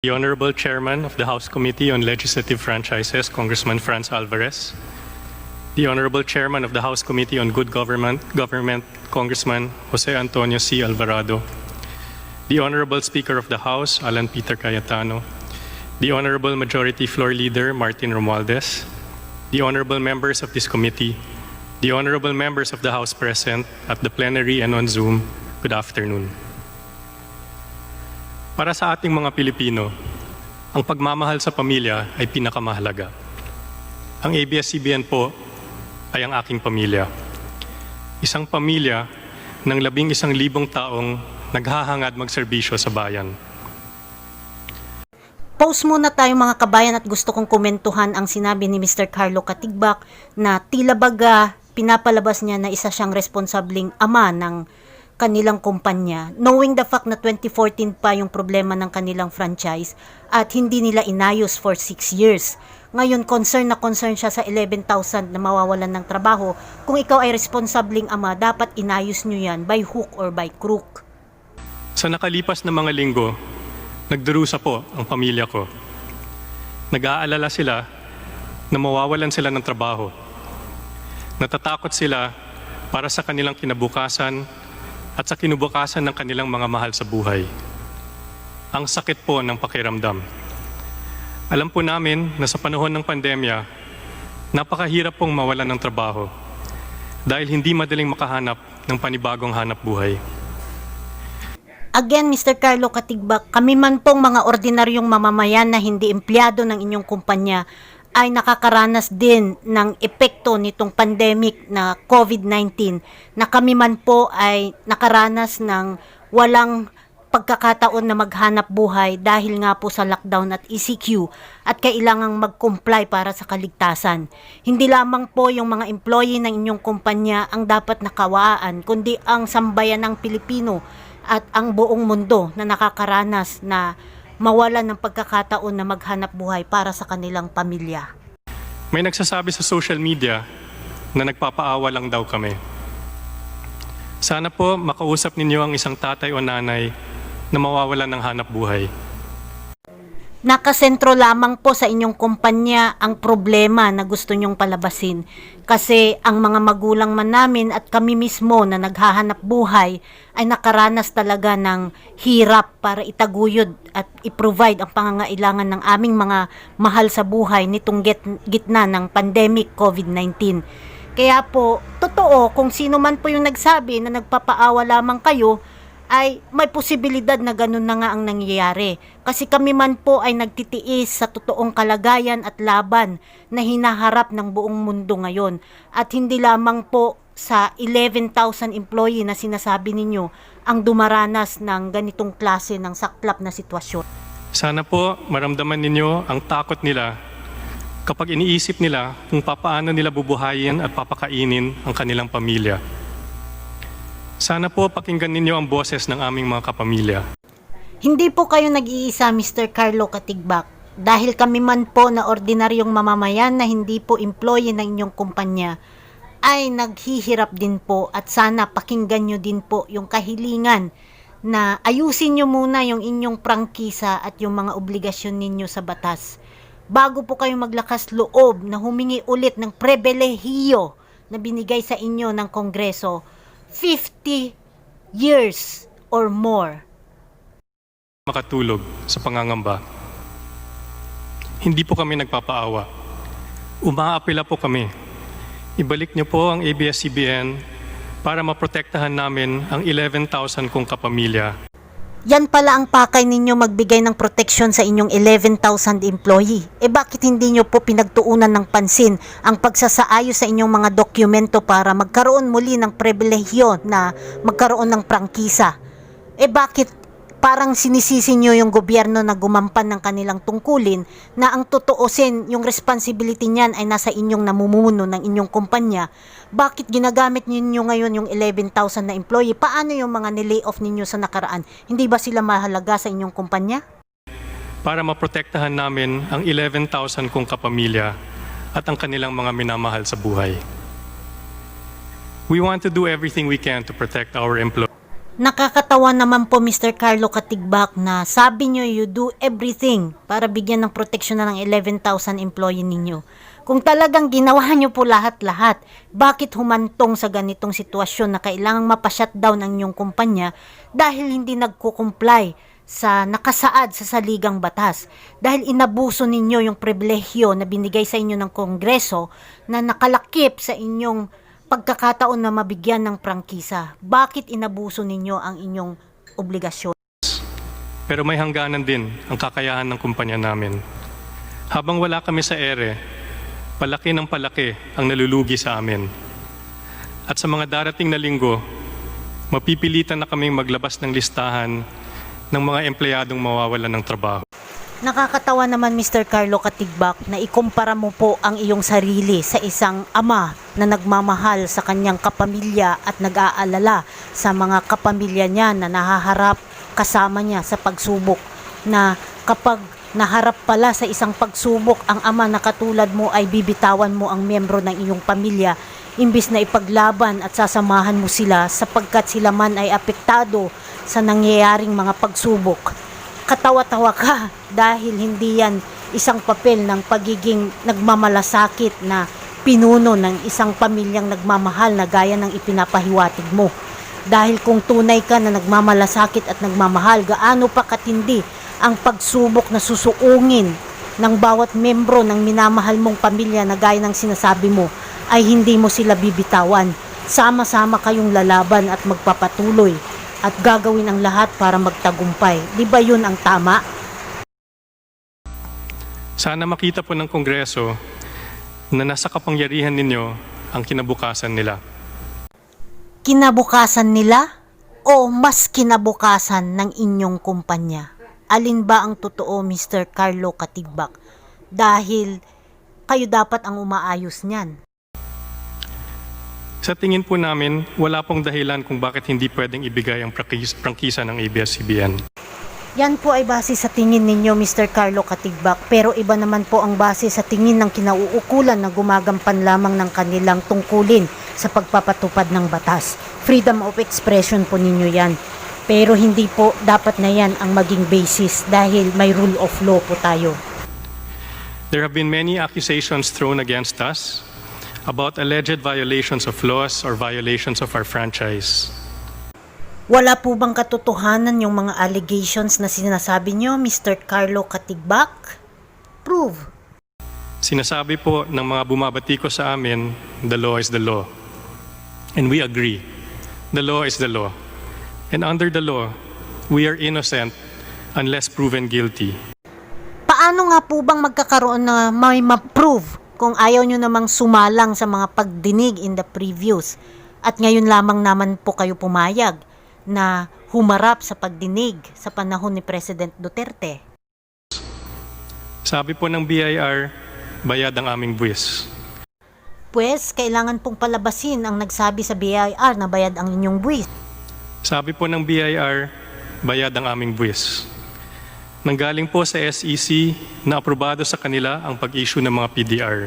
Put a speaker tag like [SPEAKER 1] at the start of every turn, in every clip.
[SPEAKER 1] The Honorable Chairman of the House Committee on Legislative Franchises, Congressman Franz Alvarez. The Honorable Chairman of the House Committee on Good Government, Congressman Jose Antonio C. Alvarado. The Honorable Speaker of the House, Alan Peter Cayetano. The Honorable Majority Floor Leader, Martin Romualdez. The Honorable Members of this committee. The Honorable Members of the House present at the plenary and on Zoom, good afternoon. Para sa ating mga Pilipino, ang pagmamahal sa pamilya ay pinakamahalaga. Ang ABS-CBN po ay ang aking pamilya. Isang pamilya ng 11,000 taong naghahangad magserbisyo sa bayan.
[SPEAKER 2] Pause muna tayo mga kabayan at gusto kong komentuhan ang sinabi ni Mr. Carlo Katigbak na tila baga pinapalabas niya na isa siyang responsabling ama ng kanilang kumpanya, knowing the fact na 2014 pa yung problema ng kanilang franchise at hindi nila inayos for 6 years. Ngayon, concern na concern siya sa 11,000 na mawawalan ng trabaho. Kung ikaw ay responsabling ama, dapat inayos nyo yan by hook or by crook.
[SPEAKER 1] Sa nakalipas na mga linggo, nagdurusa po ang pamilya ko. Nag-aalala sila na mawawalan sila ng trabaho. Natatakot sila para sa kanilang kinabukasan at sa kinubukasan ng kanilang mga mahal sa buhay. Ang sakit po ng pakiramdam. Alam po namin na sa panahon ng pandemya, napakahirap pong mawalan ng trabaho dahil hindi madaling makahanap ng panibagong hanap buhay.
[SPEAKER 2] Again, Mr. Carlo Katigbak, kami man pong mga ordinaryong mamamayan na hindi empleyado ng inyong kumpanya ay nakakaranas din ng epekto nitong pandemic na COVID-19 na kami man po ay nakaranas ng walang pagkakataon na maghanap buhay dahil nga po sa lockdown at ECQ at kailangang mag-comply para sa kaligtasan. Hindi lamang po yung mga employee ng inyong kumpanya ang dapat nakawaan, kundi ang sambayan ng Pilipino at ang buong mundo na nakakaranas na mawalan ng pagkakataon na maghanap buhay para sa kanilang pamilya.
[SPEAKER 1] May nagsasabi sa social media na nagpapaawa lang daw kami. Sana po makausap ninyo ang isang tatay o nanay na mawawalan ng hanap buhay.
[SPEAKER 2] Nakasentro lamang po sa inyong kumpanya ang problema na gusto nyong palabasin. Kasi ang mga magulang man namin at kami mismo na naghahanap buhay ay nakaranas talaga ng hirap para itaguyod at i-provide ang pangangailangan ng aming mga mahal sa buhay nitong gitna ng pandemic COVID-19. Kaya po, totoo kung sino man po yung nagsabi na nagpapaawa lamang kayo, ay may posibilidad na ganun na nga ang nangyayari. Kasi kami man po ay nagtitiis sa totoong kalagayan at laban na hinaharap ng buong mundo ngayon. At hindi lamang po sa 11,000 employee na sinasabi ninyo ang dumaranas ng ganitong klase ng saklap na sitwasyon.
[SPEAKER 1] Sana po maramdaman ninyo ang takot nila kapag iniisip nila kung papaano nila bubuhayin at papakainin ang kanilang pamilya. Sana po pakinggan ninyo ang boses ng aming mga kapamilya.
[SPEAKER 2] Hindi po kayo nag-iisa, Mr. Carlo Katigbak. Dahil kami man po na ordinaryong mamamayan na hindi po employee ng inyong kumpanya, ay naghihirap din po at sana pakinggan nyo din po yung kahilingan na ayusin nyo muna yung inyong prangkisa at yung mga obligasyon ninyo sa batas. Bago po kayo maglakas loob na humingi ulit ng pribilehiyo na binigay sa inyo ng Kongreso, 50 years or more.
[SPEAKER 1] Makatulog sa pangangamba. Hindi po kami nagpapaawa. Umaapela po kami. Ibalik niyo po ang ABS-CBN para maprotektahan namin ang 11,000 kong kapamilya.
[SPEAKER 2] Yan pala ang pakay ninyo magbigay ng proteksyon sa inyong 11,000 employee. Bakit hindi nyo po pinagtuunan ng pansin ang pagsasaayos sa inyong mga dokumento para magkaroon muli ng pribilehyo na magkaroon ng prangkisa? Bakit parang sinisisi nyo yung gobyerno na gumampan ng kanilang tungkulin na ang totoosin yung responsibility niyan ay nasa inyong namumuno ng inyong kumpanya? Bakit ginagamit ninyo ngayon yung 11,000 na employee? Paano yung mga nilay-off ninyo sa nakaraan? Hindi ba sila mahalaga sa inyong kumpanya?
[SPEAKER 1] Para maprotektahan namin ang 11,000 kong kapamilya at ang kanilang mga minamahal sa buhay. We want to do everything we can to protect our employees.
[SPEAKER 2] Nakakatawa naman po Mr. Carlo Katigbak na sabi nyo you do everything para bigyan ng proteksyon na ng 11,000 employee ninyo. Kung talagang ginawa nyo po lahat-lahat, bakit humantong sa ganitong sitwasyon na kailangang mapa-shutdown ang inyong kumpanya dahil hindi nagko-comply sa nakasaad sa saligang batas? Dahil inabuso ninyo yung pribilehyo na binigay sa inyo ng Kongreso na nakalakip sa inyong pagkakataon na mabigyan ng prangkisa. Bakit inabuso ninyo ang inyong obligasyon?
[SPEAKER 1] Pero may hangganan din ang kakayahan ng kumpanya namin. Habang wala kami sa ere, palaki ng palaki ang nalulugi sa amin. At sa mga darating na linggo, mapipilitan na kaming maglabas ng listahan ng mga empleyadong mawawalan ng trabaho.
[SPEAKER 2] Nakakatawa naman Mr. Carlo Katigbak na ikumpara mo po ang iyong sarili sa isang ama na nagmamahal sa kanyang kapamilya at nag-aalala sa mga kapamilya niya na nahaharap kasama niya sa pagsubok, na kapag naharap pala sa isang pagsubok ang ama na katulad mo ay bibitawan mo ang miyembro ng iyong pamilya imbis na ipaglaban at sasamahan mo sila sapagkat sila man ay apektado sa nangyayaring mga pagsubok. Katawa-tawa ka dahil hindi yan isang papel ng pagiging nagmamalasakit na pinuno ng isang pamilyang nagmamahal na gaya ng ipinapahiwatig mo. Dahil kung tunay ka na nagmamalasakit at nagmamahal, gaano pa katindi ang pagsubok na susuungin ng bawat membro ng minamahal mong pamilya na gaya ng sinasabi mo ay hindi mo sila bibitawan. Sama-sama kayong lalaban at magpapatuloy at gagawin ang lahat para magtagumpay. Di ba yun ang tama?
[SPEAKER 1] Sana makita po ng Kongreso na nasa kapangyarihan ninyo ang kinabukasan nila.
[SPEAKER 2] Kinabukasan nila o mas kinabukasan ng inyong kumpanya? Alin ba ang totoo, Mr. Carlo Katigbak? Dahil kayo dapat ang umaayos niyan.
[SPEAKER 1] Sa tingin po namin, wala pong dahilan kung bakit hindi pwedeng ibigay ang prangkisa ng ABS-CBN.
[SPEAKER 2] Yan po ay base sa tingin ninyo, Mr. Carlo Katigbak, pero iba naman po ang base sa tingin ng kinauukulan na gumagampan lamang ng kanilang tungkulin sa pagpapatupad ng batas. Freedom of expression po ninyo yan. Pero hindi po dapat na yan ang maging basis dahil may rule of law po tayo.
[SPEAKER 1] There have been many accusations thrown against us about alleged violations of laws or violations of our franchise.
[SPEAKER 2] Wala po bang katotohanan yung mga allegations na sinasabi nyo, Mr. Carlo Katigbak? Prove.
[SPEAKER 1] Sinasabi po ng mga bumabati ko sa amin, the law is the law. And we agree. The law is the law. And under the law, we are innocent unless proven guilty.
[SPEAKER 2] Paano nga po bang magkakaroon na may ma-prove kung ayaw nyo namang sumalang sa mga pagdinig in the previous at ngayon lamang naman po kayo pumayag na humarap sa pagdinig sa panahon ni President Duterte?
[SPEAKER 1] Sabi po ng BIR, bayad ang aming buwis.
[SPEAKER 2] Pues, kailangan pong palabasin ang nagsabi sa BIR na bayad ang inyong buwis.
[SPEAKER 1] Sabi po ng BIR, bayad ang aming buwis. Nanggaling po sa SEC na aprobado sa kanila ang pag-issue ng mga PDR.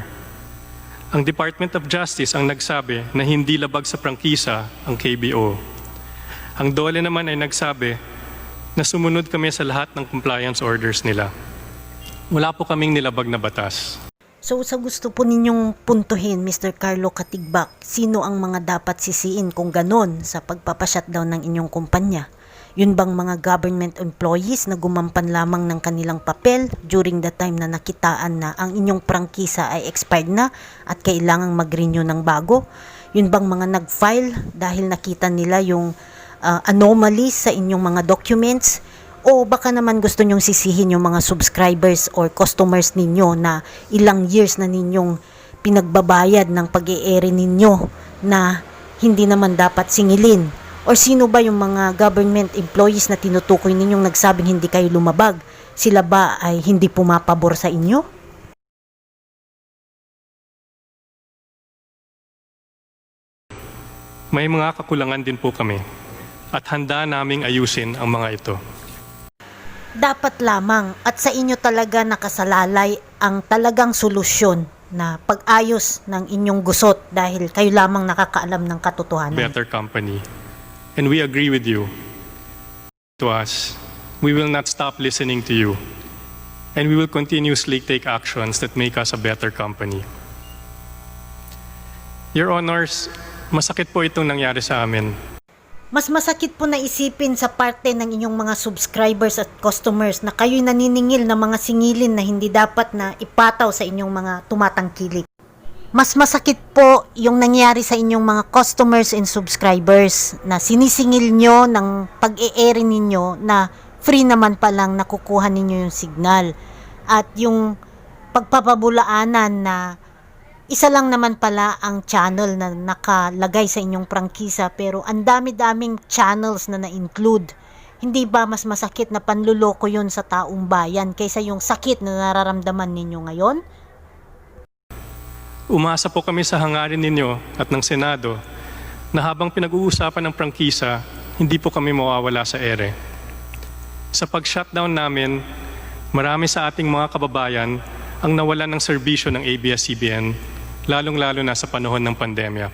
[SPEAKER 1] Ang Department of Justice ang nagsabi na hindi labag sa prangkisa ang KBO. Ang DOLE naman ay nagsabi na sumunod kami sa lahat ng compliance orders nila. Wala po kaming nilabag na batas.
[SPEAKER 2] So sa gusto po ninyong puntuhin, Mr. Carlo Katigbak, sino ang mga dapat sisiin kung ganon sa pagpapashutdown ng inyong kumpanya? Yun bang mga government employees na gumampan lamang ng kanilang papel during the time na nakitaan na ang inyong prangkisa ay expired na at kailangang mag-renew ng bago? Yun bang mga nag-file dahil nakita nila yung anomalies sa inyong mga documents? O baka naman gusto nyong sisihin yung mga subscribers or customers ninyo na ilang years na ninyong pinagbabayad ng pag-i-ere ninyo na hindi naman dapat singilin? Or sino ba yung mga government employees na tinutukoy ninyong nagsabing hindi kayo lumabag? Sila ba ay hindi pumapabor sa inyo?
[SPEAKER 1] May mga kakulangan din po kami at handa naming ayusin ang mga ito.
[SPEAKER 2] Dapat lamang at sa inyo talaga nakasalalay ang talagang solusyon na pag-ayos ng inyong gusot dahil kayo lamang nakakaalam ng katotohanan.
[SPEAKER 1] Better company. and we agree with you. To us, we will not stop listening to you, and we will continuously take actions that make us a better company. Your Honors, masakit po itong nangyari sa amin.
[SPEAKER 2] Mas masakit po na isipin sa parte ng inyong mga subscribers at customers na kayo'y naniningil ng mga singilin na hindi dapat na ipataw sa inyong mga tumatangkilik. Mas masakit po yung nangyari sa inyong mga customers and subscribers na sinisingil nyo ng pag-e-airin ninyo na free naman palang nakukuha ninyo yung signal. At yung pagpapabulaanan na isa lang naman pala ang channel na nakalagay sa inyong prangkisa pero ang dami-daming channels na na-include. Hindi ba mas masakit na panluloko yun sa taong bayan kaysa yung sakit na nararamdaman ninyo ngayon?
[SPEAKER 1] Umasa po kami sa hangarin ninyo at ng Senado na habang pinag-uusapan ng prangkisa, hindi po kami mawawala sa ere. Sa pag-shutdown namin, marami sa ating mga kababayan ang nawalan ng serbisyo ng ABS-CBN, lalong-lalo na sa panahon ng pandemya.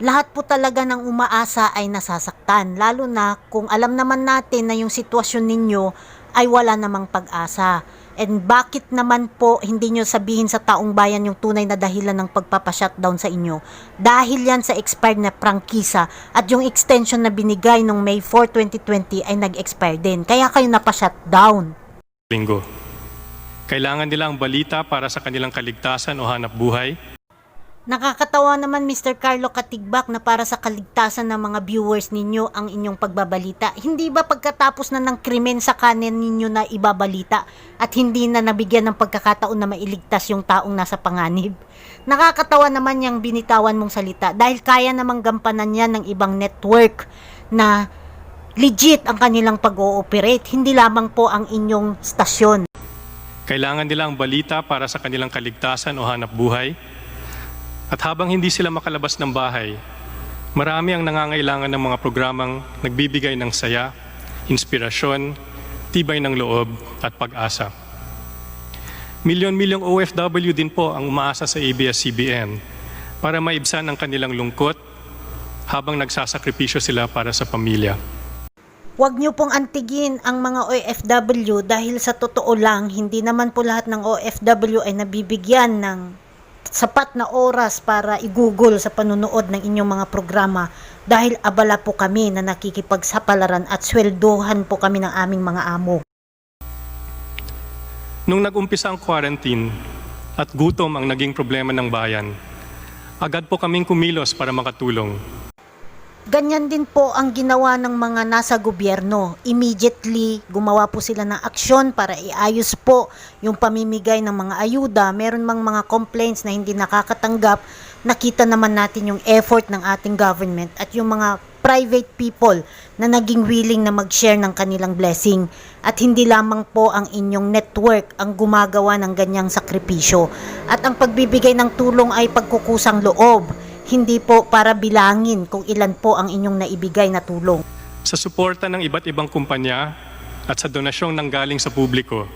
[SPEAKER 2] Lahat po talaga ng umaasa ay nasasaktan, lalo na kung alam naman natin na yung sitwasyon ninyo ay wala namang pag-asa. And bakit naman po hindi nyo sabihin sa taong bayan yung tunay na dahilan ng pagpapashutdown sa inyo? Dahil yan sa expired na prangkisa at yung extension na binigay noong May 4, 2020 ay nag-expire din. Kaya kayo napashutdown.
[SPEAKER 1] Linggo. Kailangan nila ang balita para sa kanilang kaligtasan o hanap buhay.
[SPEAKER 2] Nakakatawa naman Mr. Carlo Katigbak na para sa kaligtasan ng mga viewers ninyo ang inyong pagbabalita. Hindi ba pagkatapos na ng krimen sa kanin ninyo na ibabalita at hindi na nabigyan ng pagkakataon na mailigtas yung taong nasa panganib? Nakakatawa naman yung binitawan mong salita dahil kaya namang gampanan yan ng ibang network na legit ang kanilang pag-ooperate, hindi lamang po ang inyong stasyon.
[SPEAKER 1] Kailangan nila ang balita para sa kanilang kaligtasan o hanap buhay. At habang hindi sila makalabas ng bahay, marami ang nangangailangan ng mga programang nagbibigay ng saya, inspirasyon, tibay ng loob at pag-asa. Milyon-milyong OFW din po ang umaasa sa ABS-CBN para maibsan ang kanilang lungkot habang nagsasakripisyo sila para sa pamilya.
[SPEAKER 2] Huwag niyo pong antigin ang mga OFW dahil sa totoo lang, hindi naman po lahat ng OFW ay nabibigyan ng sapat na oras para i-google sa panunood ng inyong mga programa dahil abala po kami na nakikipagsapalaran at sweldohan po kami ng aming mga amo.
[SPEAKER 1] Nung nag-umpisa ang quarantine at gutom ang naging problema ng bayan, agad po kaming kumilos para makatulong.
[SPEAKER 2] Ganyan din po ang ginawa ng mga nasa gobyerno. Immediately, gumawa po sila ng aksyon para iayos po yung pamimigay ng mga ayuda. Meron mang mga complaints na hindi nakakatanggap. Nakita naman natin yung effort ng ating government at yung mga private people na naging willing na mag-share ng kanilang blessing. At hindi lamang po ang inyong network ang gumagawa ng ganyang sakripisyo. At ang pagbibigay ng tulong ay pagkukusang loob. Hindi po para bilangin kung ilan po ang inyong naibigay na tulong.
[SPEAKER 1] Sa suporta ng iba't ibang kumpanya at sa donasyong nanggaling sa publiko,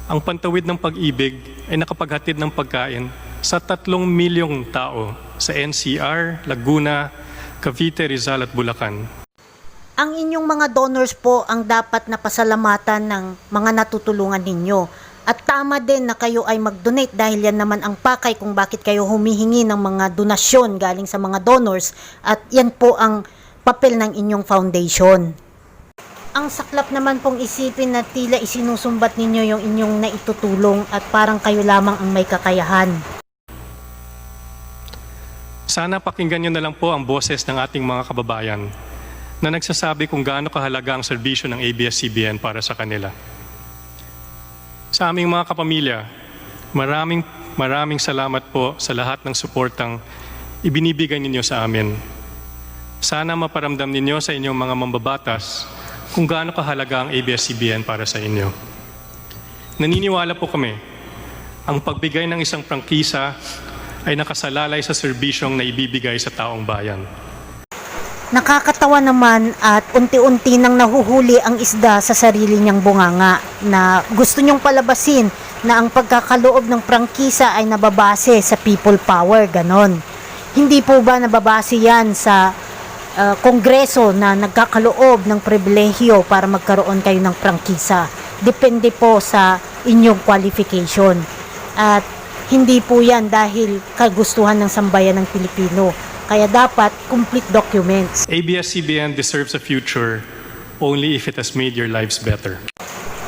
[SPEAKER 1] ang Pantawid ng Pag-ibig ay nakapaghatid ng pagkain sa 3 milyong tao sa NCR, Laguna, Cavite, Rizal at Bulacan.
[SPEAKER 2] Ang inyong mga donors po ang dapat na pasalamatan ng mga natutulungan ninyo. At tama din na kayo ay mag-donate dahil yan naman ang pakay kung bakit kayo humihingi ng mga donasyon galing sa mga donors at yan po ang papel ng inyong foundation. Ang saklap naman pong isipin na tila isinusumbat ninyo yung inyong naitutulong at parang kayo lamang ang may kakayahan.
[SPEAKER 1] Sana pakinggan nyo na lang po ang boses ng ating mga kababayan na nagsasabi kung gaano kahalaga ang serbisyo ng ABS-CBN para sa kanila. Sa aming mga kapamilya, maraming salamat po sa lahat ng suportang ibinibigay ninyo sa amin. Sana maparamdam ninyo sa inyong mga mambabatas kung gaano kahalaga ang ABS-CBN para sa inyo. Naniniwala po kami, ang pagbigay ng isang prangkisa ay nakasalalay sa serbisyong na ibibigay sa taong bayan.
[SPEAKER 2] Nakakatawa naman at unti-unti nang nahuhuli ang isda sa sarili niyang bunganga na gusto niyong palabasin na ang pagkakaloob ng prangkisa ay nababase sa people power, ganon. Hindi po ba nababase yan sa Kongreso na nagkakaloob ng pribilehiyo para magkaroon kayo ng prangkisa. Depende po sa inyong qualification. At hindi po yan dahil kagustuhan ng sambayan ng Pilipino. Kaya dapat complete documents.
[SPEAKER 1] ABS-CBN deserves a future only if it has made your lives better.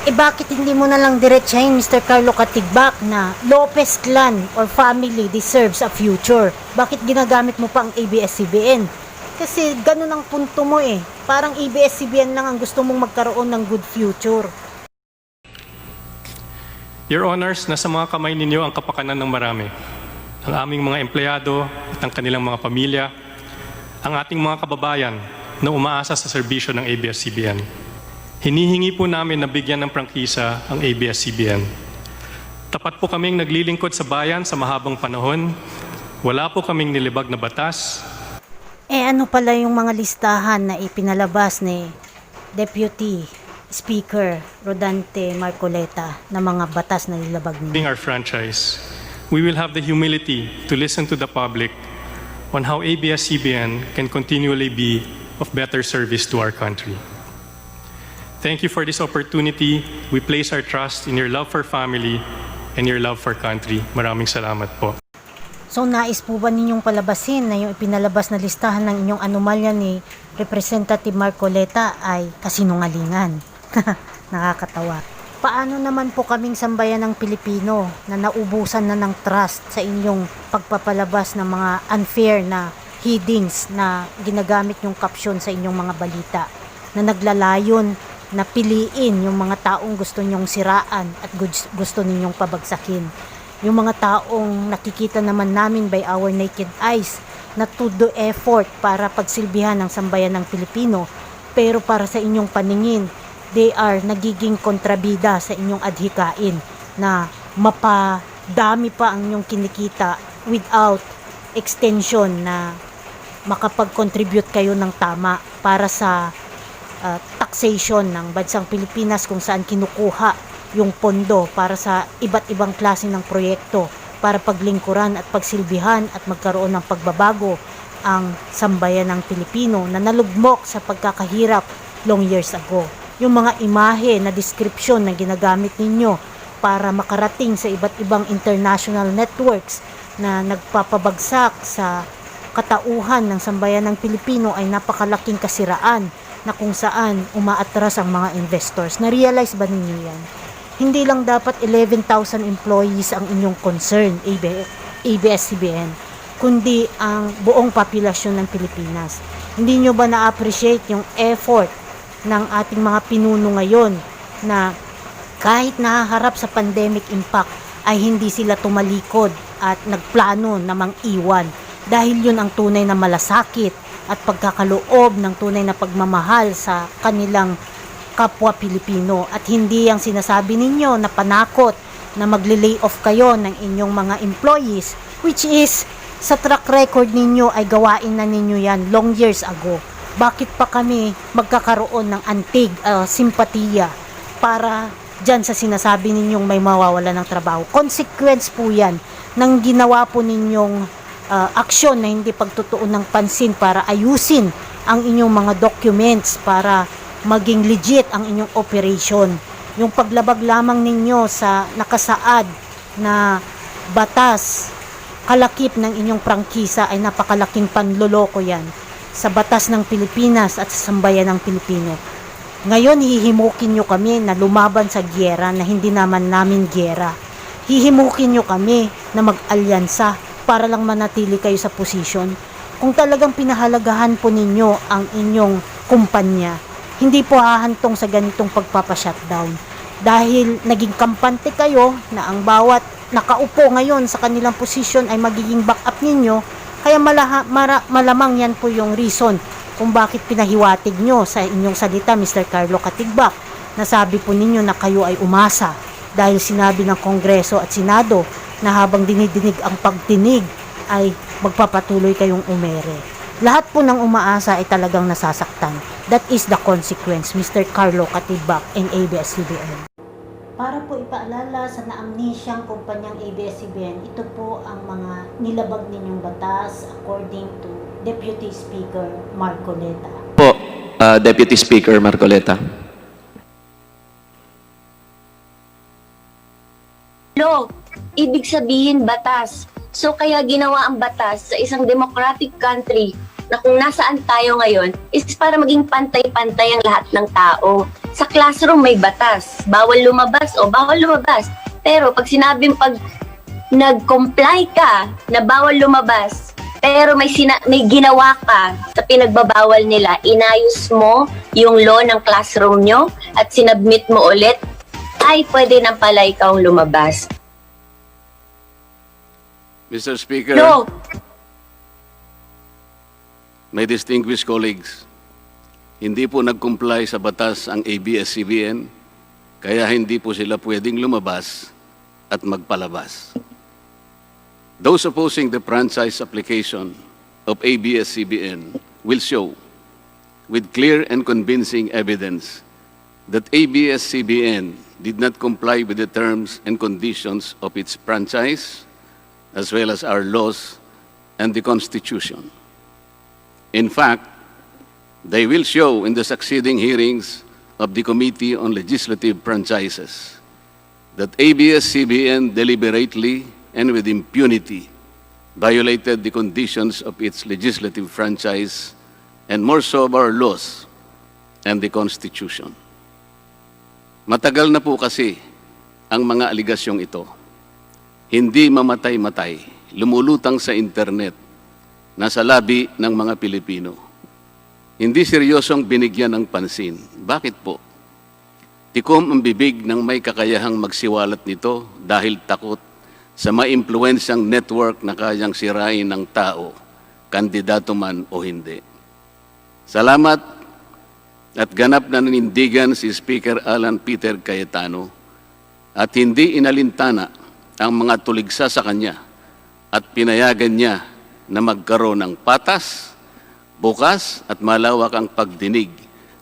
[SPEAKER 2] Bakit hindi mo na lang diretsahin, Mr. Carlo Katigbak, na Lopez clan or family deserves a future? Bakit ginagamit mo pa ang ABS-CBN? Kasi ganun ang punto mo eh. Parang ABS-CBN lang ang gusto mong magkaroon ng good future.
[SPEAKER 1] Your Honors, nasa mga kamay ninyo ang kapakanan ng marami. Ang aming mga empleyado at ang kanilang mga pamilya, ang ating mga kababayan na umaasa sa serbisyo ng ABS-CBN. Hinihingi po namin na bigyan ng prangkisa ang ABS-CBN. Tapat po kaming naglilingkod sa bayan sa mahabang panahon. Wala po kaming nilibag na batas.
[SPEAKER 2] Ano pala yung mga listahan na ipinalabas ni Dep.Speaker Rodante Marcoleta na mga batas na nilabag niya?
[SPEAKER 1] Our franchise, we will have the humility to listen to the public on how ABS-CBN can continually be of better service to our country. Thank you for this opportunity. We place our trust in your love for family and your love for country. Maraming salamat po.
[SPEAKER 2] So nais po ba ninyong palabasin na yung ipinalabas na listahan ng inyong anomalya ni Representative Marcoleta ay kasinungalingan? Nakakatawa. Paano naman po kaming sambayan ng Pilipino na naubusan na ng trust sa inyong pagpapalabas ng mga unfair na headings na ginagamit yung caption sa inyong mga balita na naglalayon na piliin yung mga taong gusto nyong siraan at gusto ninyong pabagsakin. Yung mga taong nakikita naman namin by our naked eyes na to do effort para pagsilbihan ng sambayan ng Pilipino, pero para sa inyong paningin, they are nagiging kontrabida sa inyong adhikain na mapadami pa ang inyong kinikita without extension na makapag-contribute kayo ng tama para sa taxation ng bansang Pilipinas kung saan kinukuha yung pondo para sa iba't ibang klase ng proyekto para paglingkuran at pagsilbihan at magkaroon ng pagbabago ang sambayan ng Pilipino na nalugmok sa pagkakahirap long years ago. Yung mga imahe na description na ginagamit ninyo para makarating sa iba't ibang international networks na nagpapabagsak sa katauhan ng sambayan ng Pilipino ay napakalaking kasiraan na kung saan umaatras ang mga investors. Na-realize ba ninyo yan? Hindi lang dapat 11,000 employees ang inyong concern, ABS-CBN, kundi ang buong populasyon ng Pilipinas. Hindi nyo ba na-appreciate yung effort ng ating mga pinuno ngayon na kahit nahaharap sa pandemic impact ay hindi sila tumalikod at nagplano na mang-iwan dahil yun ang tunay na malasakit at pagkakaloob ng tunay na pagmamahal sa kanilang kapwa Pilipino at hindi ang sinasabi ninyo na panakot na magle-lay off kayo ng inyong mga employees, which is sa track record ninyo ay gawain na ninyo yan long years ago. Bakit pa kami magkakaroon ng antig simpatiya para dyan sa sinasabi ninyong may mawawala ng trabaho? Consequence po yan ng ginawa po ninyong aksyon na hindi pagtutuon ng pansin para ayusin ang inyong mga documents para maging legit ang inyong operation. Yung paglabag lamang ninyo sa nakasaad na batas kalakip ng inyong prangkisa ay napakalaking panloloko yan sa batas ng Pilipinas at sa sambayan ng Pilipino. Ngayon hihimukin nyo kami na lumaban sa gyera na hindi naman namin gyera. Hihimukin nyo kami na mag-alyansa para lang manatili kayo sa posisyon. Kung talagang pinahalagahan po ninyo ang inyong kumpanya, hindi po hahantong sa ganitong pagpapashutdown. Dahil naging kampante kayo na ang bawat nakaupo ngayon sa kanilang posisyon ay magiging backup ninyo, kaya malamang yan po yung reason kung bakit pinahiwatig nyo sa inyong salita, Mr. Carlo Katigbak, na sabi po ninyo na kayo ay umasa dahil sinabi ng Kongreso at Senado na habang dinidinig ang pagtinig ay magpapatuloy kayong umere. Lahat po ng umaasa ay talagang nasasaktan. That is the consequence, Mr. Carlo Katigbak and ABS-CBN. Para po ipaalala sa naamnisyang kumpanyang ABS-CBN, ito po ang mga nilabag ninyong batas according to Deputy Speaker Marcoleta.
[SPEAKER 3] Po, Deputy Speaker Marcoleta.
[SPEAKER 4] Law, ibig sabihin batas. So kaya ginawa ang batas sa isang democratic country na kung nasaan tayo ngayon is para maging pantay-pantay ang lahat ng tao. Sa classroom may batas, bawal lumabas o bawal lumabas. Pero pag sinabing pag nag-comply ka na bawal lumabas, pero may ginawa ka sa pinagbabawal nila, inayos mo yung law ng classroom nyo at sinabmit mo ulit, ay pwede nang pala ikaw lumabas.
[SPEAKER 5] Mr. Speaker,
[SPEAKER 4] No,
[SPEAKER 5] my distinguished colleagues, hindi po nag-comply sa batas ang ABS-CBN, kaya hindi po sila pwedeng lumabas at magpalabas. Those opposing the franchise application of ABS-CBN will show with clear and convincing evidence that ABS-CBN did not comply with the terms and conditions of its franchise, as well as our laws and the Constitution. In fact, they will show in the succeeding hearings of the Committee on Legislative Franchises that ABS-CBN deliberately and with impunity violated the conditions of its legislative franchise and more so of our laws and the Constitution. Matagal na po kasi ang mga aligasyong ito. Hindi mamatay-matay, lumulutang sa internet, nasa labi ng mga Pilipino. Hindi seryosong binigyan ng pansin. Bakit po? Tikom ang bibig ng may kakayahang magsiwalat nito dahil takot sa maimpluwensyang network na kayang sirain ng tao, kandidato man o hindi. Salamat at ganap na nanindigan si Speaker Alan Peter Cayetano at hindi inalintana ang mga tuligsa sa kanya at pinayagan niya na magkaroon ng patas, bukas at malawak ang pagdinig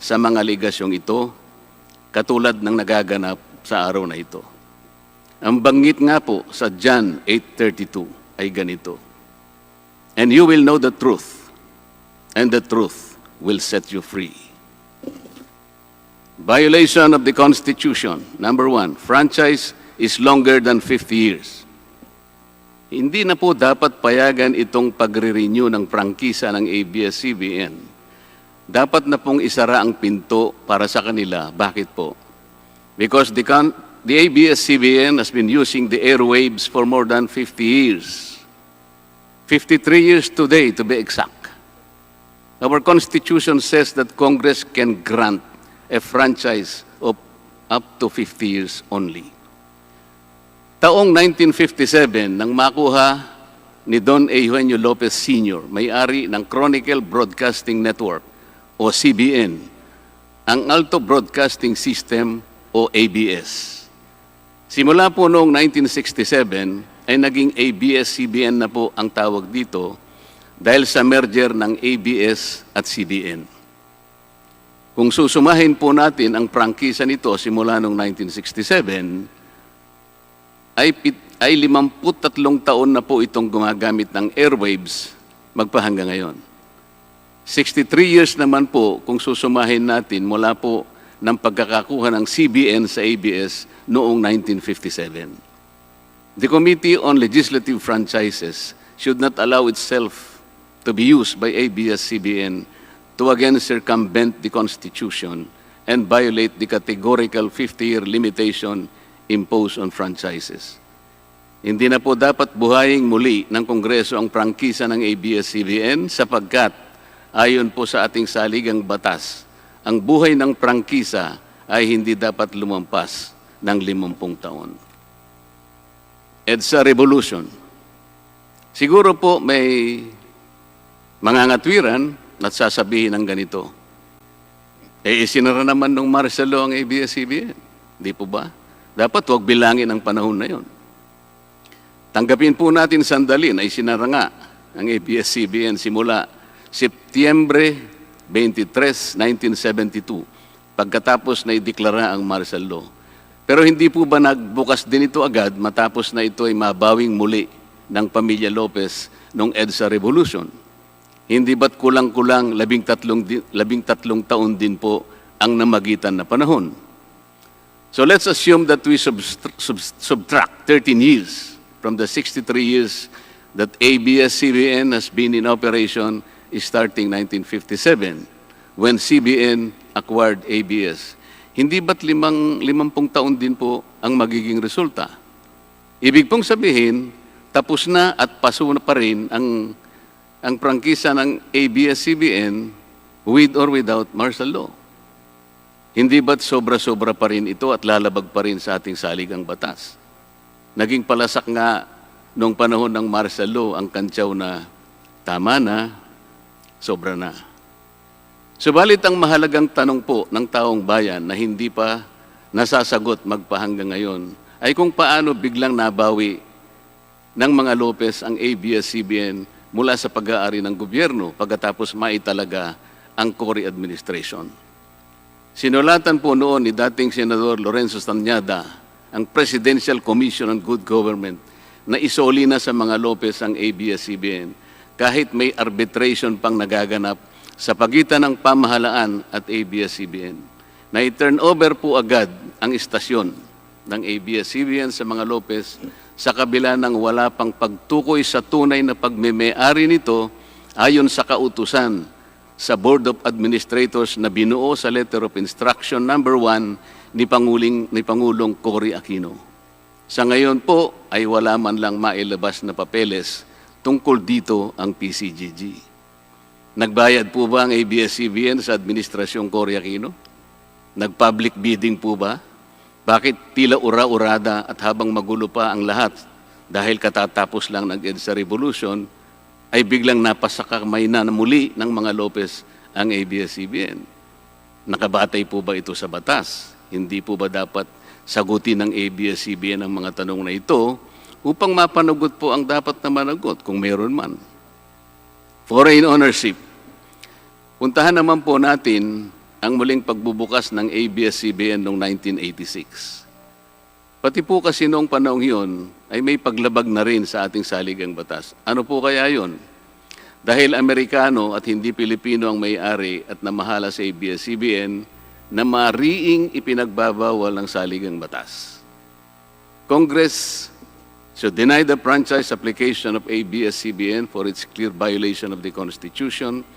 [SPEAKER 5] sa mga aligasyong ito katulad ng nagaganap sa araw na ito. Ang banggit nga po sa John 8:32 ay ganito, "And you will know the truth, and the truth will set you free." Violation of the Constitution. Number 1, franchise is longer than 50 years. Hindi na po dapat payagan itong pagre-renew ng prangkisa ng ABS-CBN. Dapat na pong isara ang pinto para sa kanila. Bakit po? Because the ABS-CBN has been using the airwaves for more than 50 years. 53 years today, to be exact. Our Constitution says that Congress can grant a franchise of up to 50 years only. Taong 1957, nang makuha ni Don Eugenio Lopez Sr., may-ari ng Chronicle Broadcasting Network o CBN, ang Alto Broadcasting System o ABS. Simula po noong 1967 ay naging ABS-CBN na po ang tawag dito dahil sa merger ng ABS at CBN. Kung susumahin po natin ang prangkisa nito simula noong 1967, ay 53 taon na po itong gumagamit ng airwaves magpahanggang ngayon. 63 years naman po kung susumahin natin mula po ng pagkakakuha ng CBN sa ABS noong 1957. The Committee on Legislative Franchises should not allow itself to be used by ABS-CBN to again circumvent the Constitution and violate the categorical 50-year limitation imposed on franchises. Hindi na po dapat buhayin muli ng Kongreso ang prangkisa ng ABS-CBN sapagkat ayon po sa ating saligang batas, ang buhay ng prangkisa ay hindi dapat lumampas ng 50 taon. EDSA Revolution. Siguro po may mga ngatwiran at sasabihin ng ganito, isinara naman ng martial law ang ABS-CBN. Di po ba? Dapat huwag bilangin ang panahon na yon. Tanggapin po natin sandali na isinara nga ang ABS-CBN simula Setyembre 23, 1972, pagkatapos na ideklara ang martial law. Pero hindi po ba nagbukas din ito agad matapos na ito ay mabawing muli ng pamilya Lopez noong EDSA Revolution? Hindi ba't kulang-kulang 13 taon din po ang namagitan na panahon? So let's assume that we subtract 13 years from the 63 years that ABS-CBN has been in operation starting 1957 when CBN acquired ABS. Hindi ba't 50 taon din po ang magiging resulta? Ibig pong sabihin, tapos na at paso na pa rin ang prangkisa ng ABS-CBN with or without martial law. Hindi ba't sobra-sobra pa rin ito at lalabag pa rin sa ating saligang batas? Naging palasak nga noong panahon ng martial law ang kantsaw na tama na, sobra na. Subalit ang mahalagang tanong po ng taong bayan na hindi pa nasasagot magpahanggang ngayon ay kung paano biglang nabawi ng mga Lopez ang ABS-CBN mula sa pag-aari ng gobyerno pagkatapos maitalaga ang Cory administration. Sinulatan po noon ni dating Senador Lorenzo Tanyada ang Presidential Commission on Good Government na isoli na sa mga Lopez ang ABS-CBN kahit may arbitration pang nagaganap sa pagitan ng pamahalaan at ABS-CBN. Na i-turn over po agad ang istasyon ng ABS-CBN sa mga Lopez sa kabila ng wala pang pagtukoy sa tunay na pagmeme-ari nito ayon sa kautusan sa Board of Administrators na binuo sa Letter of Instruction number 1 ni Pangulong Cory Aquino. Sa ngayon po ay wala man lang mailabas na papeles tungkol dito ang PCGG. Nagbayad po ba ang ABS-CBN sa Administrasyong Cory Aquino? Nag-public bidding po ba? Bakit tila ura-urada at habang magulo pa ang lahat dahil katatapos lang ng EDSA Revolution, ay biglang napasakamay na muli ng mga Lopez ang ABS-CBN. Nakabatay po ba ito sa batas? Hindi po ba dapat sagutin ng ABS-CBN ang mga tanong na ito upang mapanagot po ang dapat na managot kung meron man? Foreign ownership. Puntahan naman po natin ang muling pagbubukas ng ABS-CBN noong 1986. Pati po kasi noong panahong yun ay may paglabag na rin sa ating saligang batas. Ano po kaya yun? Dahil Amerikano at hindi Pilipino ang may-ari at namahala sa ABS-CBN na mariing ipinagbabawal ng saligang batas. Congress should deny the franchise application of ABS-CBN for its clear violation of the Constitution,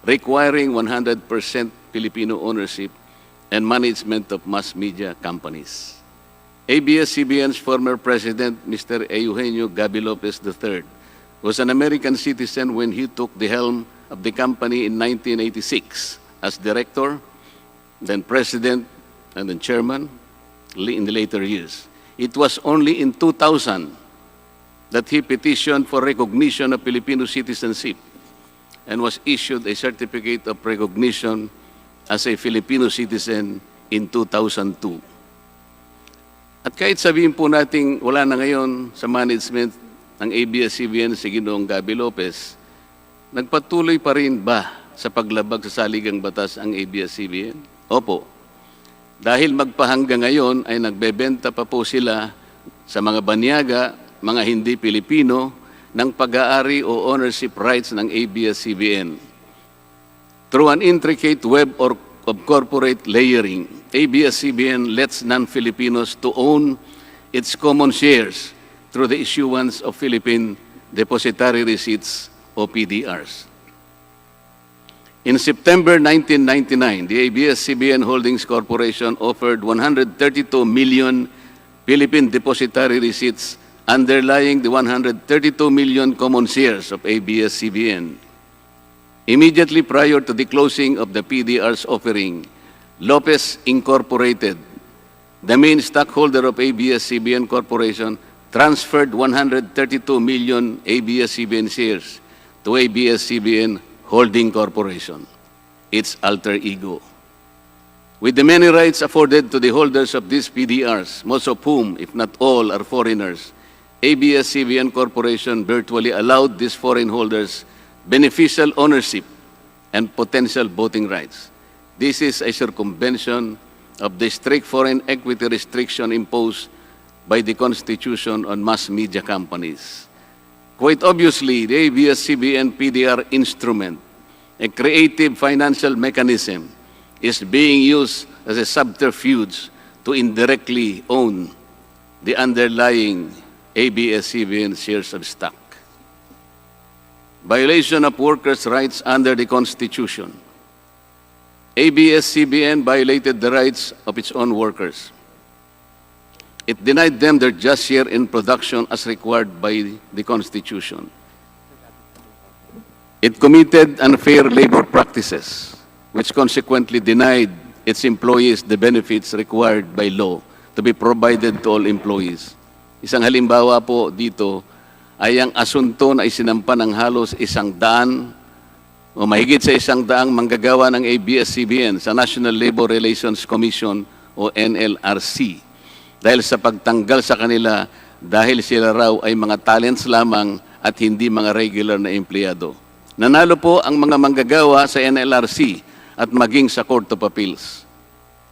[SPEAKER 5] requiring 100% Filipino ownership and management of mass media companies. ABS-CBN's former president, Mr. Eugenio Gaby Lopez III, was an American citizen when he took the helm of the company in 1986 as director, then president, and then chairman in the later years. It was only in 2000 that he petitioned for recognition of Filipino citizenship and was issued a certificate of recognition as a Filipino citizen in 2002. At kahit sabihin po nating wala na ngayon sa management ng ABS-CBN si Ginoong Gaby Lopez, nagpatuloy pa rin ba sa paglabag sa saligang batas ang ABS-CBN? Opo. Dahil magpahanggang ngayon ay nagbebenta pa po sila sa mga banyaga, mga hindi Pilipino, ng pag-aari o ownership rights ng ABS-CBN. Through an intricate web of corporate layering, ABS-CBN lets non-Filipinos to own its common shares through the issuance of Philippine Depositary Receipts o PDRs. In September 1999, the ABS-CBN Holdings Corporation offered 132 million Philippine Depositary Receipts underlying the 132 million common shares of ABS-CBN. Immediately prior to the closing of the PDR's offering, Lopez Incorporated, the main stockholder of ABS-CBN Corporation, transferred 132 million ABS-CBN shares to ABS-CBN Holding Corporation, its alter ego. With the many rights afforded to the holders of these PDRs, most of whom, if not all, are foreigners, ABS-CBN Corporation virtually allowed these foreign holders beneficial ownership and potential voting rights. This is a circumvention of the strict foreign equity restriction imposed by the Constitution on mass media companies. Quite obviously, the ABS-CBN PDR instrument, a creative financial mechanism, is being used as a subterfuge to indirectly own the underlying ABS-CBN shares of stock. Violation of workers' rights under the Constitution. ABS-CBN violated the rights of its own workers. It denied them their just share in production as required by the Constitution. It committed unfair labor practices, which consequently denied its employees the benefits required by law to be provided to all employees. Isang halimbawa po dito ay ang asunto na isinampa ng halos 100 o mahigit sa 100 manggagawa ng ABS-CBN sa National Labor Relations Commission o NLRC dahil sa pagtanggal sa kanila dahil sila raw ay mga talents lamang at hindi mga regular na empleyado. Nanalo po ang mga manggagawa sa NLRC at maging sa Court of Appeals.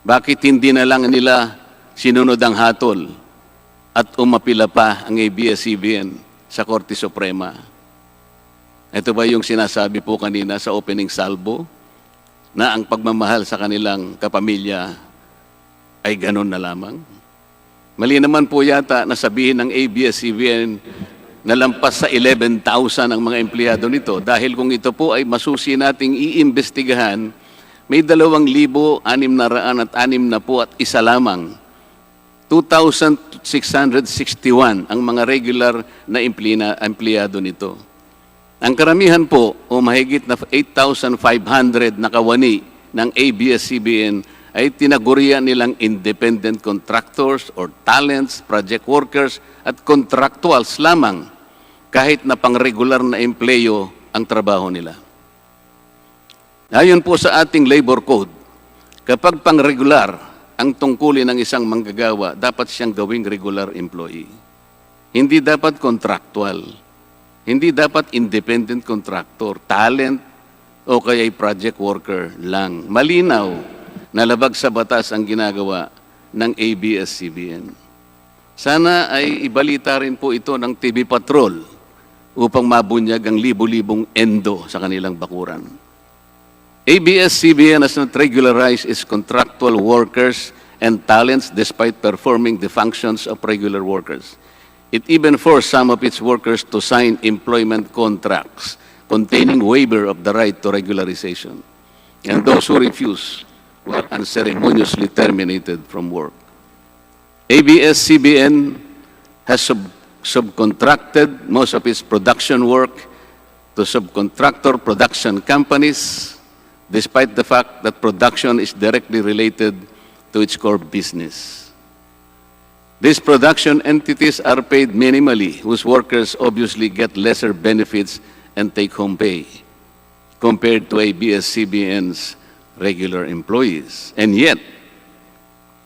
[SPEAKER 5] Bakit hindi na lang nila sinunod ang hatol at umapila pa ang ABS-CBN sa Korte Suprema? Ito ba yung sinasabi po kanina sa opening salvo na ang pagmamahal sa kanilang kapamilya ay ganun na lamang? Mali naman po yata na sabihin ng ABS-CBN na lampas sa 11,000 ang mga empleyado nito dahil kung ito po ay masusi nating iimbestigahan, may 2,661 at isa lamang. 2,661 ang mga regular na empleyado nito. Ang karamihan po o mahigit na 8,500 na kawani ng ABS-CBN ay tinagurian nilang independent contractors or talents, project workers at contractuals lamang kahit na pang-regular na empleyo ang trabaho nila. Ayon po sa ating labor code, kapag pang-regular ang tungkulin ng isang manggagawa, dapat siyang gawing regular employee. Hindi dapat contractual. Hindi dapat independent contractor, talent o kaya'y project worker lang. Malinaw na labag sa batas ang ginagawa ng ABS-CBN. Sana ay ibalita rin po ito ng TV Patrol upang mabunyag ang libo-libong endo sa kanilang bakuran. ABS-CBN has not regularized its contractual workers and talents despite performing the functions of regular workers. It even forced some of its workers to sign employment contracts containing waiver of the right to regularization. And those who refuse were unceremoniously terminated from work. ABS-CBN has subcontracted most of its production work to subcontractor production companies, despite the fact that production is directly related to its core business. These production entities are paid minimally, whose workers obviously get lesser benefits and take-home pay compared to ABS-CBN's regular employees. And yet,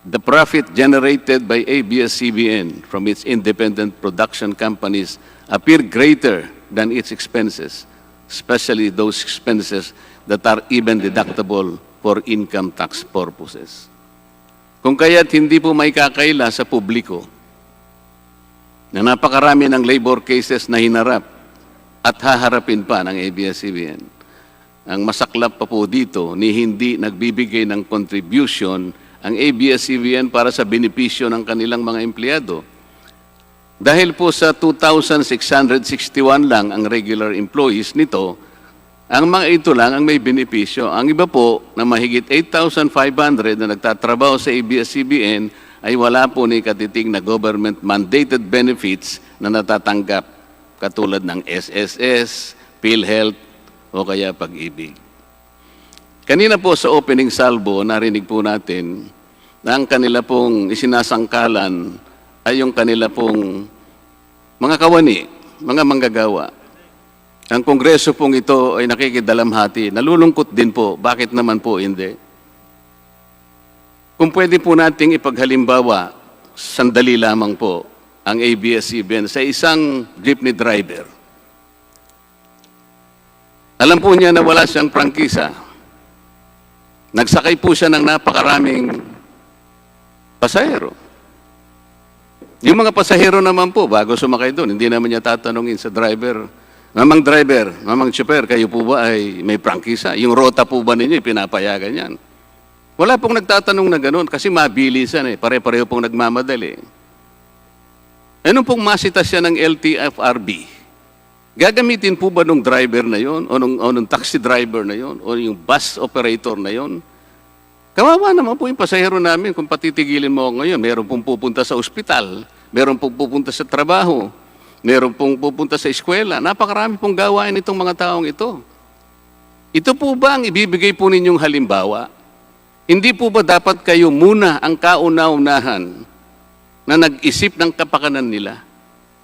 [SPEAKER 5] the profit generated by ABS-CBN from its independent production companies appear greater than its expenses, especially those expenses that are even deductible for income tax purposes. Kung kaya't hindi po may kakaila sa publiko na napakarami ng labor cases na hinarap at haharapin pa ng ABS-CBN. Ang masaklap pa po dito ni hindi nagbibigay ng contribution ang ABS-CBN para sa benepisyo ng kanilang mga empleyado. Dahil po sa 2,661 lang ang regular employees nito, ang mga ito lang ang may benepisyo. Ang iba po na mahigit 8,500 na nagtatrabaho sa ABS-CBN ay wala po ni katiting na government-mandated benefits na natatanggap katulad ng SSS, PhilHealth, o kaya Pag-ibig. Kanina po sa opening salvo, narinig po natin na ang kanila pong isinasangkalan ay yung kanila pong mga kawani, mga manggagawa. Ang Kongreso pong ito ay nakikidalamhati. Nalulungkot din po. Bakit naman po hindi? Kung pwede po nating ipaghalimbawa, sandali lamang po, ang ABS-CBN sa isang jeepney driver. Alam po niya na wala siyang prangkisa. Nagsakay po siya ng napakaraming pasahero. Yung mga pasahero naman po, bago sumakay doon, hindi naman niya tatanungin sa driver, Mamang chopper, kayo po ba ay may prangkisa? Yung rota po ba ninyo, pinapayagan yan? Wala pong nagtatanong na gano'n kasi mabilisan eh. Pare-pareho pong nagmamadali. Anong pong masita siya ng LTFRB? Gagamitin po ba nung driver na yon o nung taxi driver na yon o yung bus operator na yon? Kawawa naman po yung pasahero namin kung patitigilin mo ako ngayon. Meron pong pupunta sa ospital, meron pong pupunta sa trabaho, meron pong pupunta sa eskwela. Napakarami pong gawain itong mga taong ito. Ito po ba ang ibibigay po ninyong halimbawa? Hindi po ba dapat kayo muna ang kauna-unahan na nag-isip ng kapakanan nila?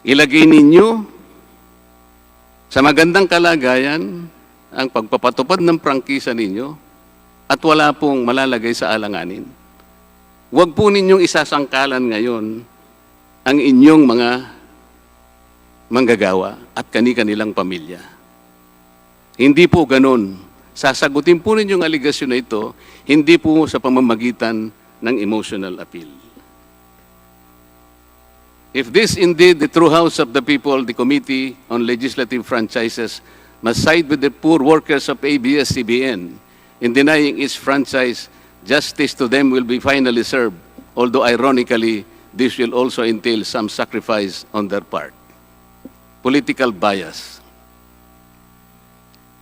[SPEAKER 5] Ilagay ninyo sa magandang kalagayan ang pagpapatupad ng prangkisa ninyo at wala pong malalagay sa alanganin. Huwag po ninyong isasangkalan ngayon ang inyong mga manggagawa at kani-kanilang pamilya. Hindi po ganun. Sasagutin po ninyong aligasyon na ito, hindi po sa pamamagitan ng emotional appeal. If this indeed the true house of the people, the Committee on Legislative Franchises must side with the poor workers of ABS-CBN in denying its franchise, justice to them will be finally served, although ironically, this will also entail some sacrifice on their part. Political bias.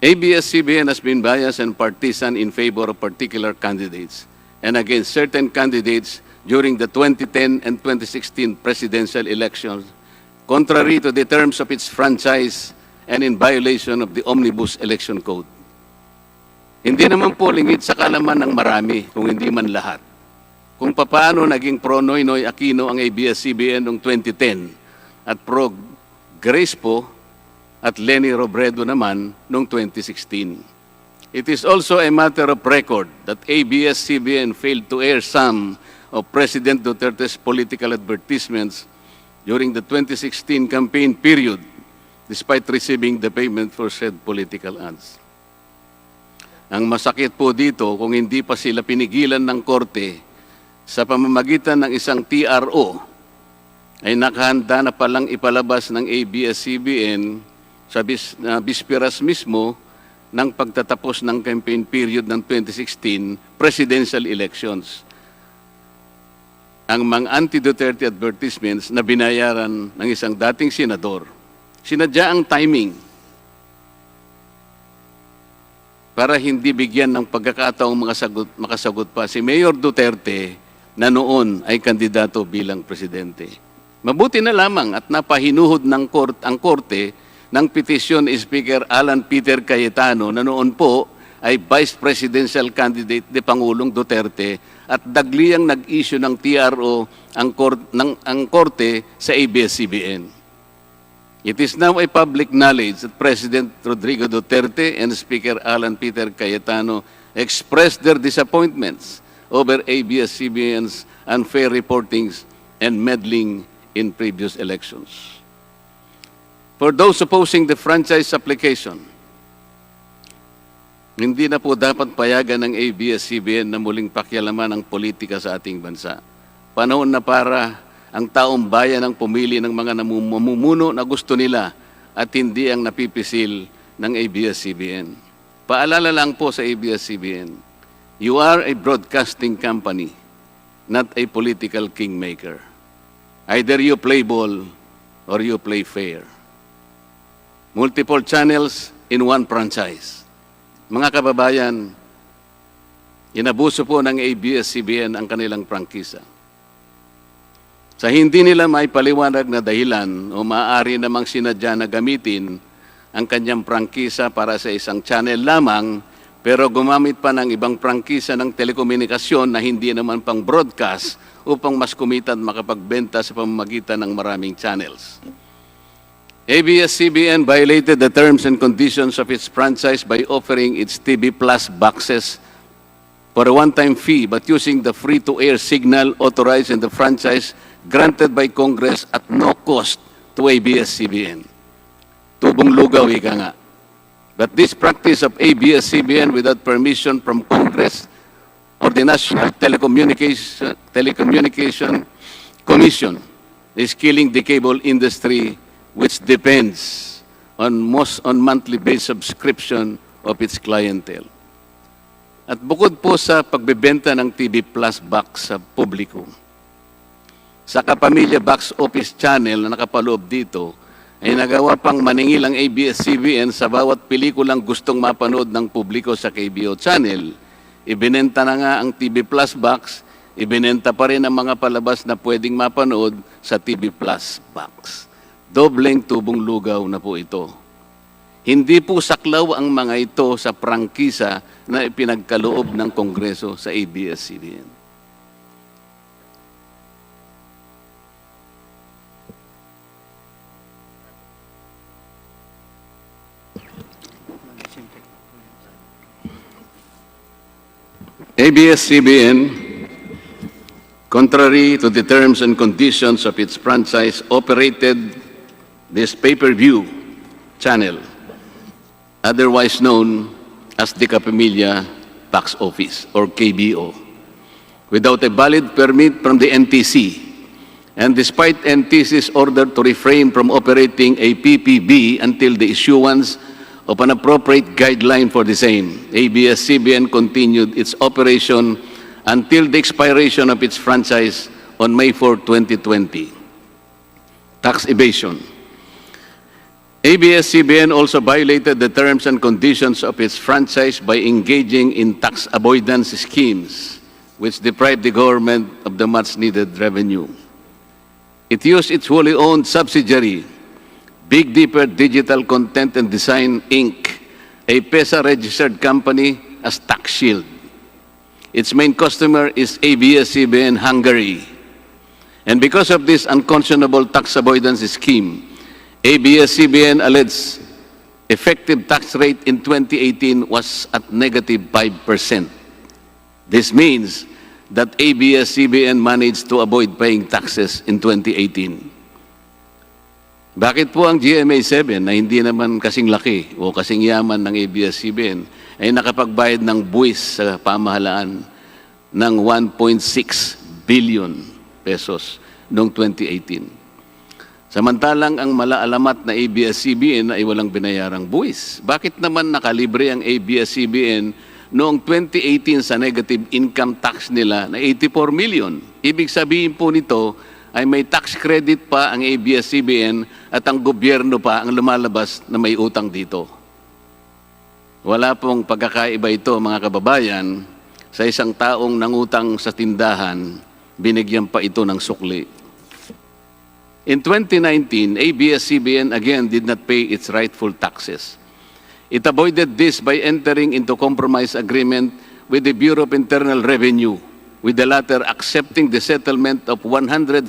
[SPEAKER 5] ABS-CBN has been biased and partisan in favor of particular candidates and against certain candidates during the 2010 and 2016 presidential elections, contrary to the terms of its franchise and in violation of the Omnibus Election Code. Hindi naman po lingid sa kalaman ng marami, kung hindi man lahat, kung paano naging pro-Noynoy Aquino ang ABS-CBN noong 2010 at pro-Grace po at Lenny Robredo naman noong 2016. It is also a matter of record that ABS-CBN failed to air some of President Duterte's political advertisements during the 2016 campaign period, despite receiving the payment for said political ads. Ang masakit po dito, kung hindi pa sila pinigilan ng korte sa pamamagitan ng isang TRO, ay nakahanda na palang ipalabas ng ABS-CBN sa bisperas mismo ng pagtatapos ng campaign period ng 2016 presidential elections. Ang mga anti-Duterte advertisements na binayaran ng isang dating senador, sinadya ang timing para hindi bigyan ng pagkakataong makasagot pa si Mayor Duterte na noon ay kandidato bilang presidente. Mabuti na lamang at napahinuhod ng ang korte ng petisyon ni Speaker Alan Peter Cayetano na noon po ay Vice Presidential Candidate ni Pangulong Duterte at dagliang nag-issue ng TRO ang korte sa ABS-CBN. It is now a public knowledge that President Rodrigo Duterte and Speaker Alan Peter Cayetano expressed their disappointments over ABS-CBN's unfair reportings and meddling in previous elections. For those opposing the franchise application, hindi na po dapat payagan ng ABS-CBN na muling pakialaman ang politika sa ating bansa. Panahon na para ang taong bayan ang pumili ng mga namumuno na gusto nila at hindi ang napipisil ng ABS-CBN. Paalala lang po sa ABS-CBN, you are a broadcasting company, not a political kingmaker. Either you play ball or you play fair. Multiple channels in one franchise. Mga kababayan, inabuso po ng ABS-CBN ang kanilang prangkisa. Sa hindi nila maipaliwanag na dahilan o maaari namang sinadya na gamitin ang kanyang prangkisa para sa isang channel lamang, pero gumamit pa ng ibang prangkisa ng telekomunikasyon na hindi naman pang broadcast upang mas kumita at makapagbenta sa pamamagitan ng maraming channels. ABS-CBN violated the terms and conditions of its franchise by offering its TV Plus boxes for a one-time fee but using the free-to-air signal authorized in the franchise granted by Congress at no cost to ABS-CBN. Tubong lugaw, ika nga. But this practice of ABS-CBN without permission from Congress or the National Telecommunication Commission is killing the cable industry, which depends on monthly based subscription of its clientele. At bukod po sa pagbebenta ng TV Plus box sa publiko, sa Kapamilya Box Office Channel na nakapaloob dito, ay nagawa pang maningil ang ABS-CBN sa bawat pelikulang gustong mapanood ng publiko sa KBO Channel. Ibinenta na nga ang TV Plus box, ibinenta pa rin ang mga palabas na pwedeng mapanood sa TV Plus box. Dobleng tubong lugaw na po ito. Hindi po saklaw ang mga ito sa prangkisa na ipinagkaloob ng Kongreso sa ABS-CBN. ABS-CBN, contrary to the terms and conditions of its franchise, operated this pay-per-view channel, otherwise known as the Kapamilya Box Office, or KBO, without a valid permit from the NTC, and despite NTC's order to refrain from operating a PPB until the issuance of an appropriate guideline for the same, ABS-CBN continued its operation until the expiration of its franchise on May 4, 2020. Tax evasion. ABS-CBN also violated the terms and conditions of its franchise by engaging in tax avoidance schemes, which deprived the government of the much-needed revenue. It used its wholly owned subsidiary, Big Dipper Digital Content and Design, Inc., a PESA-registered company, as tax shield. Its main customer is ABS-CBN Hungary. And because of this unconscionable tax avoidance scheme, ABS-CBN alleged effective tax rate in 2018 was at negative 5%. This means that ABS-CBN managed to avoid paying taxes in 2018. Bakit po ang GMA7 na hindi naman kasing laki o kasing yaman ng ABS-CBN ay nakapagbayad ng buwis sa pamahalaan ng 1.6 billion pesos noong 2018? Samantalang ang malaalamat na ABS-CBN ay walang binayarang buwis. Bakit naman nakalibre ang ABS-CBN noong 2018 sa negative income tax nila na 84 million? Ibig sabihin po nito ay may tax credit pa ang ABS-CBN at ang gobyerno pa ang lumalabas na may utang dito. Wala pong pagkakaiba ito, mga kababayan, sa isang taong nangutang sa tindahan, binigyan pa ito ng sukli. In 2019, ABS-CBN again did not pay its rightful taxes. It avoided this by entering into compromise agreement with the Bureau of Internal Revenue, with the latter accepting the settlement of 152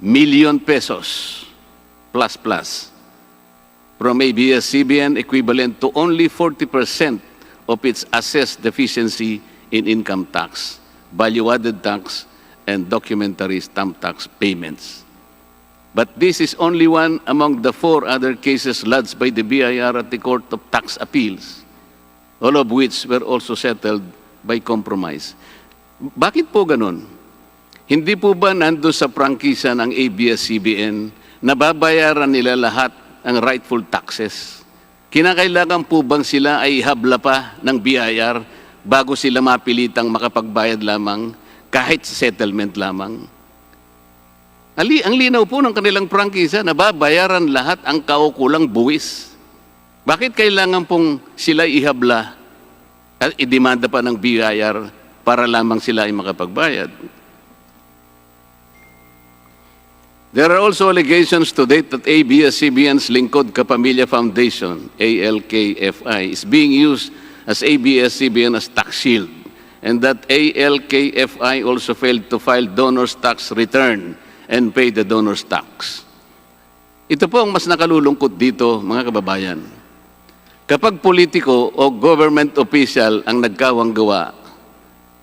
[SPEAKER 5] million pesos plus from ABS-CBN, equivalent to only 40% of its assessed deficiency in income tax, value-added tax, and documentary stamp tax payments. But this is only one among the 4 other cases lodged by the BIR at the Court of Tax Appeals, all of which were also settled by compromise. Bakit po ganun? Hindi po ba nando sa prangkisa ng ABS-CBN na babayaran nila lahat ang rightful taxes? Kinakailangan po bang sila ay habla pa ng BIR bago sila mapilitang makapagbayad lamang kahit settlement lamang? Ang linaw po ng kanilang prangkisa na babayaran lahat ang kaukulang buwis. Bakit kailangan pong sila ihabla at idemanda pa ng BIR para lamang sila ay makapagbayad? There are also allegations to date that ABS-CBN's Lingkod Kapamilya Foundation, ALKFI, is being used as ABS-CBN as tax shield, and that ALKFI also failed to file donor's tax return and pay the donor's tax. Ito po ang mas nakalulungkot dito, mga kababayan. Kapag politiko o government official ang nagkawang gawa,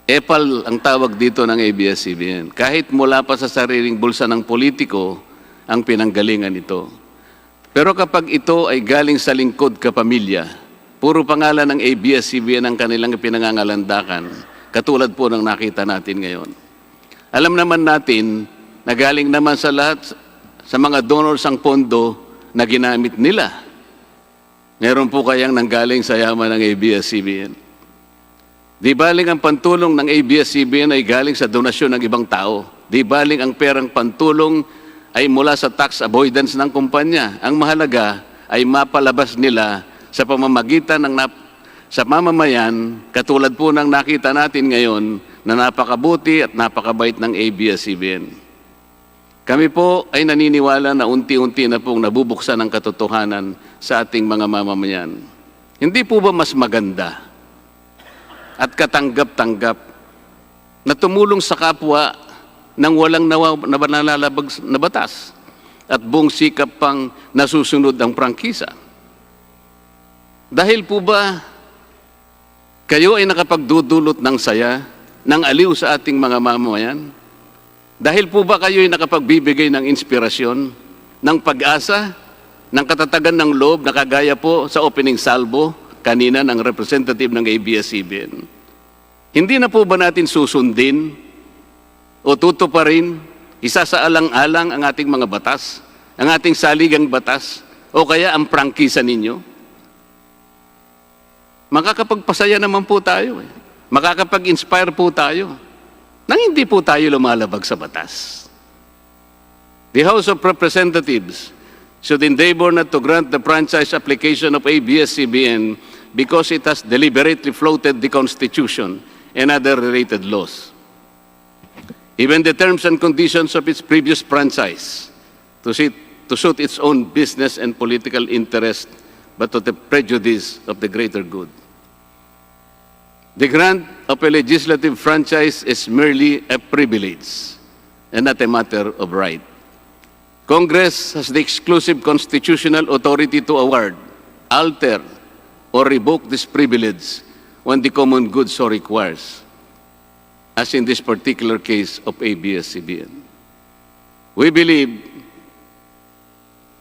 [SPEAKER 5] epal ang tawag dito ng ABS-CBN. Kahit mula pa sa sariling bulsa ng politiko ang pinanggalingan ito. Pero kapag ito ay galing sa lingkod kapamilya, puro pangalan ng ABS-CBN ang kanilang pinangangalandakan, katulad po ng nakita natin ngayon. Alam naman natin na galing naman sa lahat, sa mga donors ang pondo na ginamit nila. Meron po kayang nanggaling sa yaman ng ABS-CBN. Di baling ang pantulong ng ABS-CBN ay galing sa donasyon ng ibang tao. Di baling ang perang pantulong ay mula sa tax avoidance ng kumpanya. Ang mahalaga ay mapalabas nila sa pamamagitan ng sa mamamayan, katulad po ng nakita natin ngayon na napakabuti at napakabait ng ABS-CBN. Kami po ay naniniwala na unti-unti na pong nabubuksan ang katotohanan sa ating mga mamamayan. Hindi po ba mas maganda at katanggap-tanggap na tumulong sa kapwa nang walang nalalabag na batas at buong sikap pang nasusunod ang prangkisa? Dahil po ba kayo ay nakapagdudulot ng saya, ng aliw sa ating mga mamamayan? Dahil po ba kayo ay nakapagbibigay ng inspirasyon, ng pag-asa, ng katatagan ng loob na kagaya po sa opening salvo kanina ng representative ng ABS-CBN? Hindi na po ba natin susundin o tutuparin, isa sa alang-alang ang ating mga batas, ang ating saligang batas, o kaya ang prangkisa ninyo? Makakapagpasaya naman po tayo. Makakapag-inspire po tayo nang hindi po tayo lumalabag sa batas. The House of Representatives should endeavor not to grant the franchise application of ABS-CBN because it has deliberately floated the Constitution and other related laws. Even the terms and conditions of its previous franchise to suit its own business and political interest, but to the prejudice of the greater good. The grant of a legislative franchise is merely a privilege and not a matter of right. Congress has the exclusive constitutional authority to award, alter, or revoke this privilege when the common good so requires, as in this particular case of ABS-CBN. We believe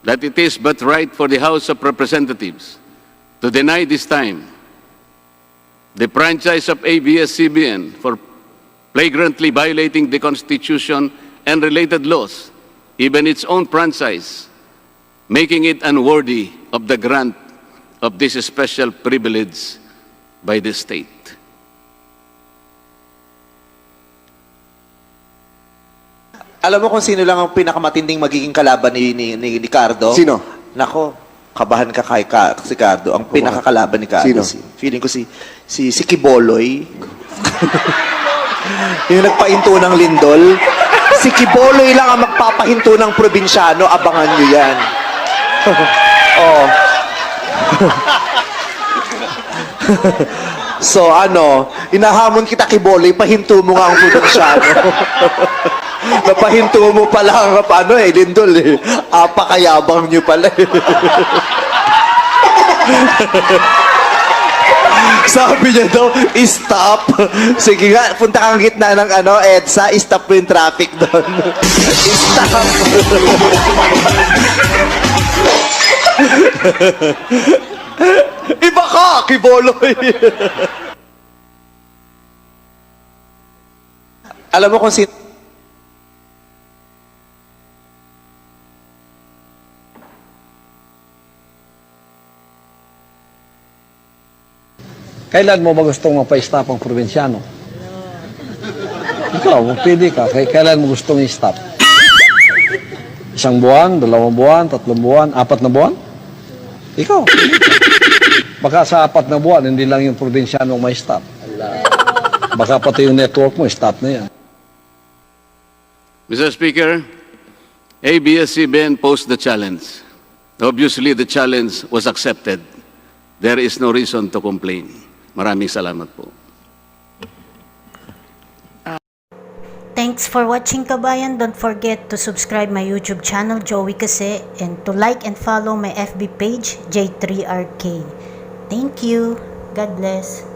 [SPEAKER 5] that it is but right for the House of Representatives to deny this time the franchise of ABS-CBN for flagrantly violating the Constitution and related laws, even its own franchise, making it unworthy of the grant of this special privilege by the state.
[SPEAKER 6] Alam mo kung sino lang ang pinakamatinding magiging kalaban ni Cardo?
[SPEAKER 7] Sino?
[SPEAKER 6] Nako, kabahan ka si Cardo. Ang pinakakalaban ni Cardo. Feeling ko si Kiboloy. Yung nagpahinto ng lindol. Si Kiboloy lang ang magpapahinto ng probinsyano. Abangan nyo yan. Oh. So inahamon kita Kiboloy, pahinto mo nga ang probinsyano. Napahinto mo pala ang lindol eh. Apakayabang nyo pala eh. Sabi niya daw, stop. Sige nga, punta kang gitna ng EDSA, stop mo yung traffic doon. Stop. Iba ka, Kiboloy. Alam mo kung sino
[SPEAKER 8] Kailan mo ba gustong mapa-stop ang probinsyano? Ikaw, pwede ka. Kailan mo gustong i-stop? 1 buwan, 2 buwan, 3 buwan, 4 na buwan? Ikaw. Baka sa 4 na buwan, hindi lang yung probinsyano may stop. Baka pati yung network mo, stop na yan.
[SPEAKER 5] Mr. Speaker, ABS-CBN posed the challenge. Obviously, the challenge was accepted. There is no reason to complain. Maraming salamat po.
[SPEAKER 2] Thanks for watching, kabayan. Don't forget to subscribe my YouTube channel, Joey Kasi, and to like and follow my FB page, J3RK. Thank you. God bless.